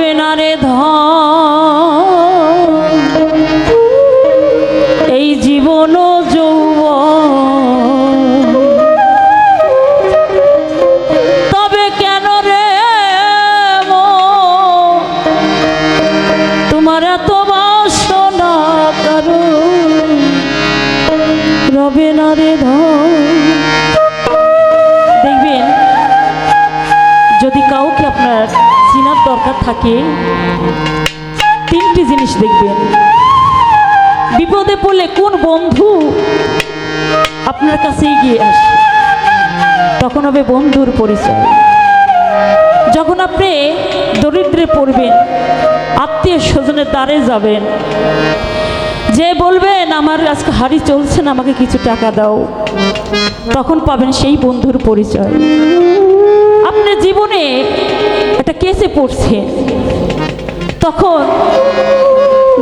রবে না রে ধন এই জীবন যৌবন, তবে কেন রে তোমার এত বাসনা কারণ রবে না রে ধন। দেখবেন যদি কাউকে আপনার চিনার দরকার থাকে, তিনটি জিনিস দেখবেন। বিপদে পড়লে কোন বন্ধু আপনার কাছে এগিয়ে আসে, তখন হবে বন্ধুর পরিচয়। যখন আপনি দরিদ্রে পড়বেন, আত্মীয় স্বজনের দ্বারে যাবেন, যে বলবেন আমার আজকে হাড়ি চলছে না, আমাকে কিছু টাকা দাও, তখন পাবেন সেই বন্ধুর পরিচয়। আপনি জীবনে একটা কেসে পড়ছেন, তখন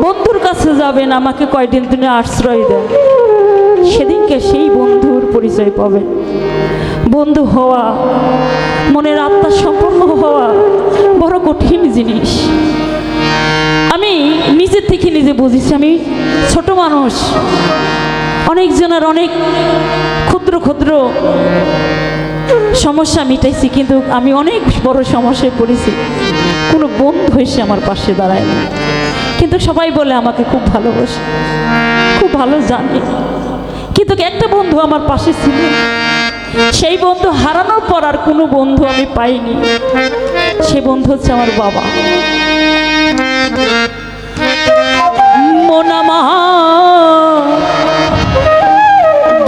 বন্ধুর কাছে যাবেন, আমাকে কয়দিন দিনে আশ্রয় দেন, সেদিনকে সেই বন্ধুর পরিচয় পাবেন। বন্ধু হওয়া, মনের আত্মা সম্পন্ন হওয়া বড় কঠিন জিনিস। আমি নিজের থেকে নিজে বুঝেছি। আমি ছোট মানুষ, অনেকজনের অনেক ক্ষুদ্র ক্ষুদ্র সমস্যা মিটাইছি, কিন্তু আমি অনেক বড় সমস্যায় পড়েছি, কোনো বন্ধু এসে আমার পাশে দাঁড়ায় না। কিন্তু সবাই বলে আমাকে খুব ভালোবাসে, খুব ভালো জানে, কিন্তু একটা বন্ধু আমার পাশে ছিল। সেই বন্ধু হারানোর পর আর কোনো বন্ধু আমি পাইনি। সে বন্ধু হচ্ছে আমার বাবা। মন আমার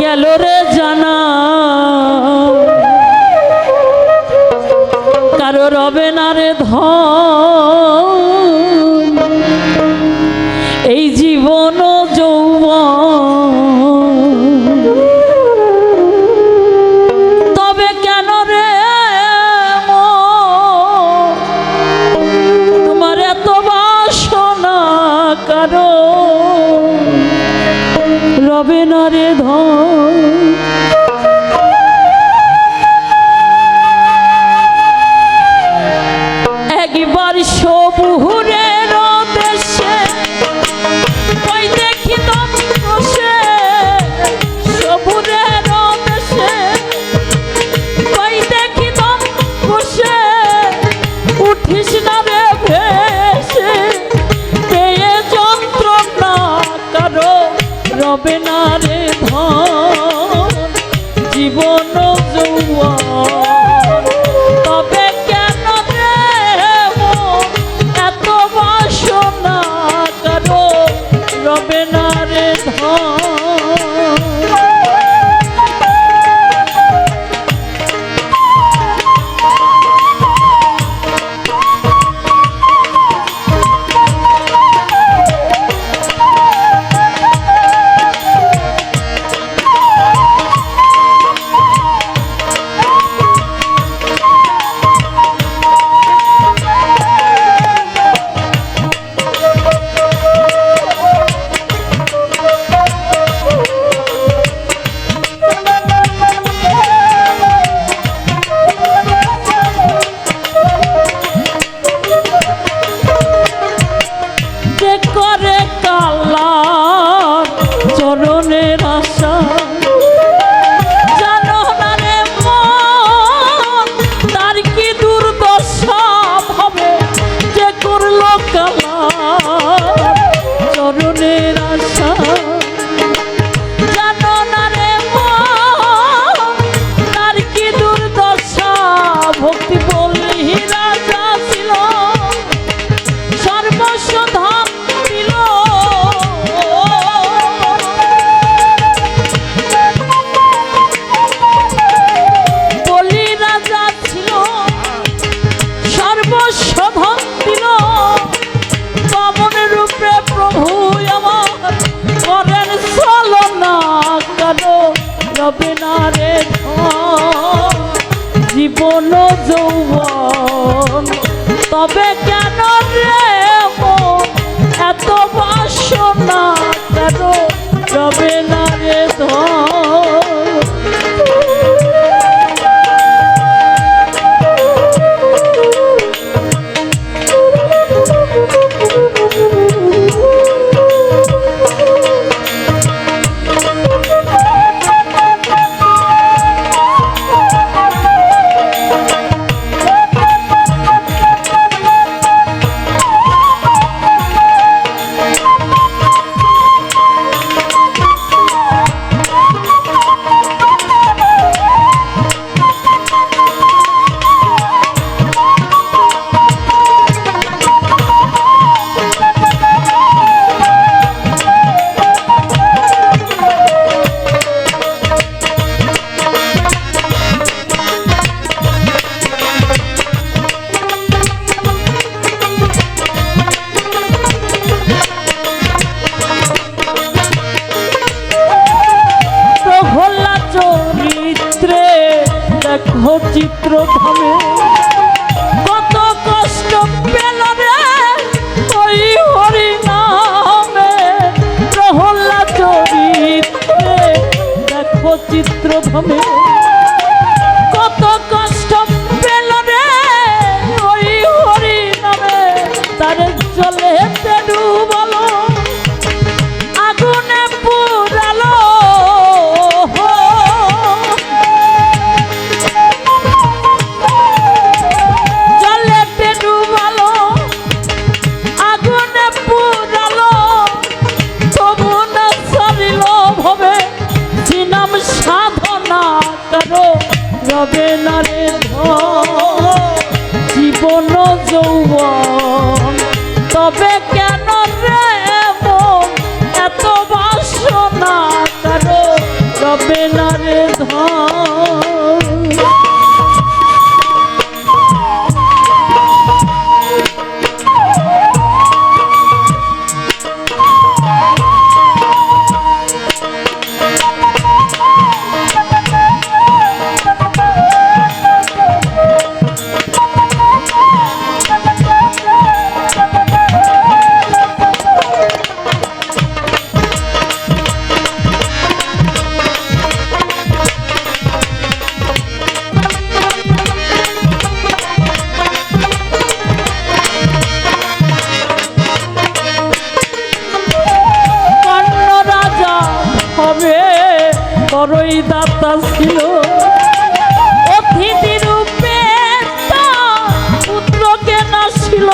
গেল রে জানা, কারো রবে না রে ধন এই জীবন যৌবন, তবে কেন রে তোমার এত বাসনা কারো রবে না রে ধন। একবার সবুরের দেশে ওই দেখি দম বসে, সবুরের দেশে ওই দেখি দম বসে, উঠিস না রে ভেসে, পেয়ে যন্ত্রণা কারো রবে না রে ধন জীবন যৌবন, তবে কেন রে এত বাসনা কারো রবে না রে ধন। রবে না রে ধন জীবন যৌবন, তবে কেন রে এত বাসনা কেন রবে না রে ধন। ধামে কত কষ্ট পেল রে ওই হরি নামে তার জলে ডুবালো আগুনে পুরালো জলে ডুবালো আগুনে পুরালো তবু না ছাড়িল ভবে নাম সাধনা করো রবে না রে জীবন যৌবন তবে কেন রে মন এত বাসনা করো রবে না রে বড়ই দাতা ছিল অতিথি রূপে পুত্রকে নাছিল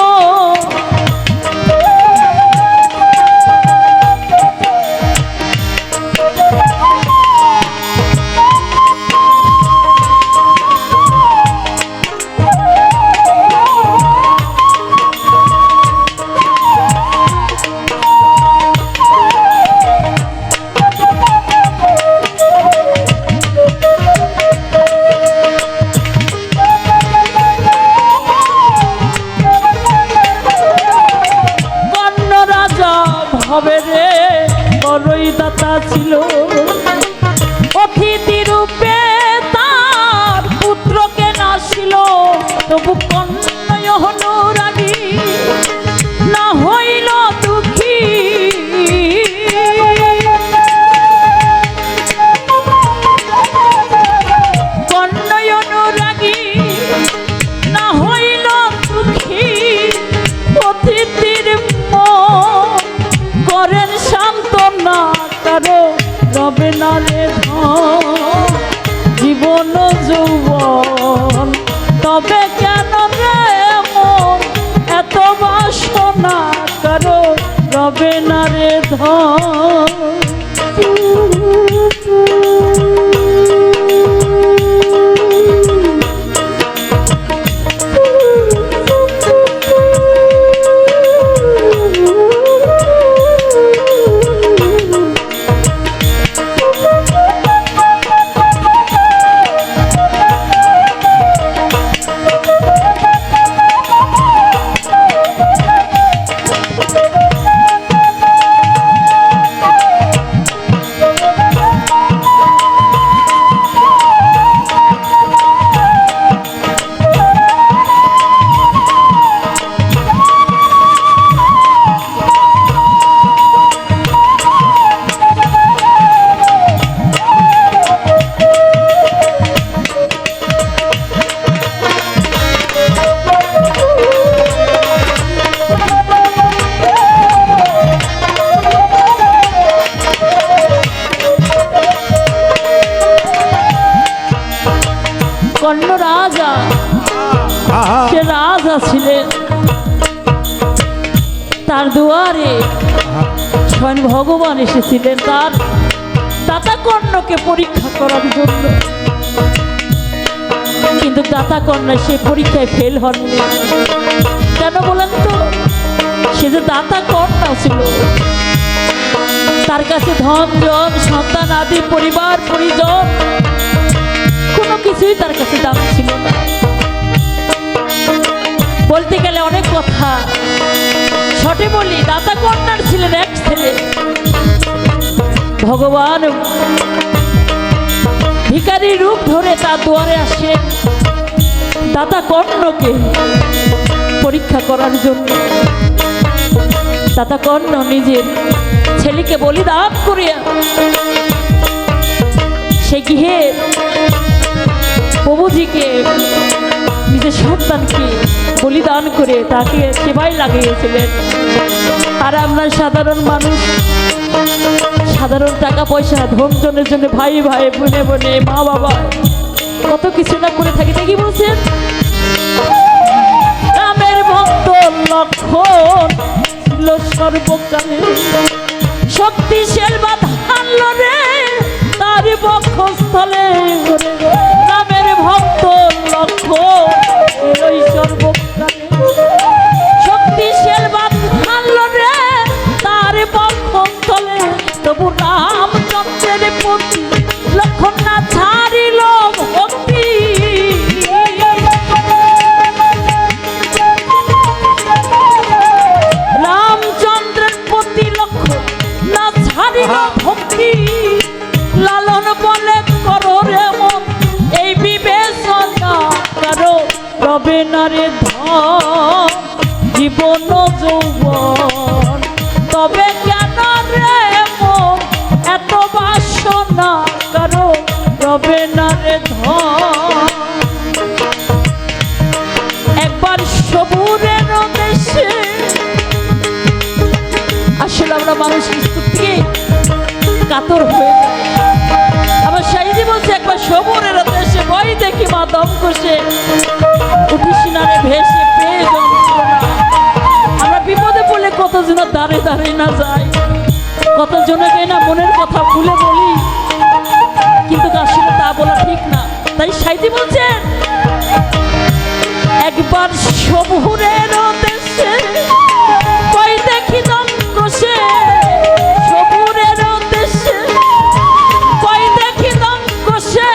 হবে রে বড়ই দাতা ছিল অতিথি রূপে তার পুত্রকে নাছিল তবু কন্যা অনুরাগী না হইল দুঃখী কন্যা অনুরাগী না হইল দুঃখী অতিথির করেন সান্ত্বনা কারো রবে না রে জীবন যৌবন তবে কেন রে মন এত বাসনা কারো রবে না রে কর্ণ রাজা সে রাজা ছিলেন তার দুয়ারে স্বয়ং ভগবান এসেছিলেন তার দাতা কর্ণকে পরীক্ষা করার জন্য কিন্তু দাতা কর্ণ সে পরীক্ষায় ফেল হননি কেন বলেন তো সে যে দাতা কর্ণ ছিল তার কাছে ধন জন সন্তান আদি পরিবার পরিজন কোনো কিছুই তার কাছে দাম ছিল না বলতে গেলে অনেক কথা ছোটে বলি দাতা কন্যার ছিলেন এক ছেলে ভগবান ভিখারি রূপ ধরে তার দুয়ারে আসে দাতা কর্ণকে পরীক্ষা করার জন্য দাতা কর্ণ নিজের ছেলেকে বলিদান করিয়া সেই গৃহে প্রভুজিকে নিজের সন্তানকে বলিদান করে তাকে সেবায় লাগিয়েছিলেন। আর আমরা সাধারণ মানুষ, সাধারণ টাকা পয়সা ধন জনের জন্য ভাই ভাই বোনে বোনে মা বাবা কত কিছু না করে থাকি। দেখি বলছেন রামের ভক্ত লক্ষণ ছিল সর্বকালে, শক্তিশাল বাধানল রে তার বক্ষস্থলে। রামের ভক্ত লক্ষণ ছিল সর্বকালে, শক্তিশাল বাধানল রে তার বক্ষস্থলে। তবু রামচন্দ্রের প্রতি লক্ষণ না ছাড়িল ভক্তি। রামচন্দ্রের প্রতি লক্ষণ না ছাড়িল ভক্তি। লালন বলে করো রে মন এই বিবেচনা, কারো রবে না রে ধন জীবন যৌবন। তবে কেন রে মন এত বাসনা, কারো রবে না রে ধন। একবার সবুরের দেশে, আসলে আমরা মানুষ মৃত্যুর থেকে কাতর হয়ে যায়। আমার সাইদি বলছে একবার সবুরের দেশে ভয় দেখি মা দম কষে উঠিস না রে ভেসে পেয়ে যন্ত্রণা। আমরা বিপদে পড়লে কতজন দাঁড়ে দাঁড়িয়ে না যায়, কতজনকে না মনের কথা ভুলে বলি, কিন্তু আসলে তা বলা ঠিক না। তাই সাইদি বলছেন একবার সবুরের দেশে ভয় দেখি দম কষে, সবুরের দেশে ভয় দেখি দম কষে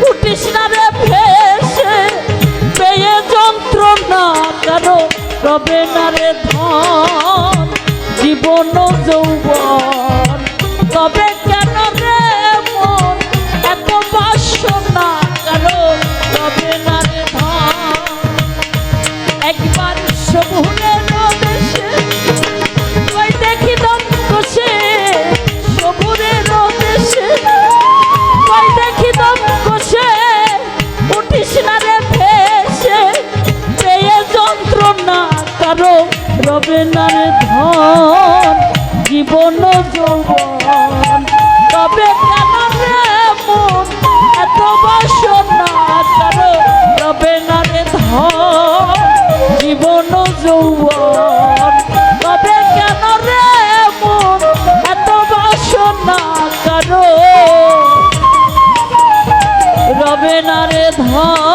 উঠিস না রে ভেসে পেয়ে যন্ত্রণা, কারো রবে না রে ধন জীবন যৌবন। তবে কেন রে মন এত বাসনা, কারো রবে না রে ধন। একবার সবুরের দেশে ভয় দেখি দম কষে, সবুরের দেশে ভয় দেখি দম কষে উঠিস না রে ভেসে পেয়ে যন্ত্রণা, কারো রবে না রে ধন জীবন যৌবন। তবে কেন রে মন এত বাসনা, কারো রবে না রে ধন জীবন যৌবন। তবে কেন রে মন এত বাসনা, কারো রবে না রে ধন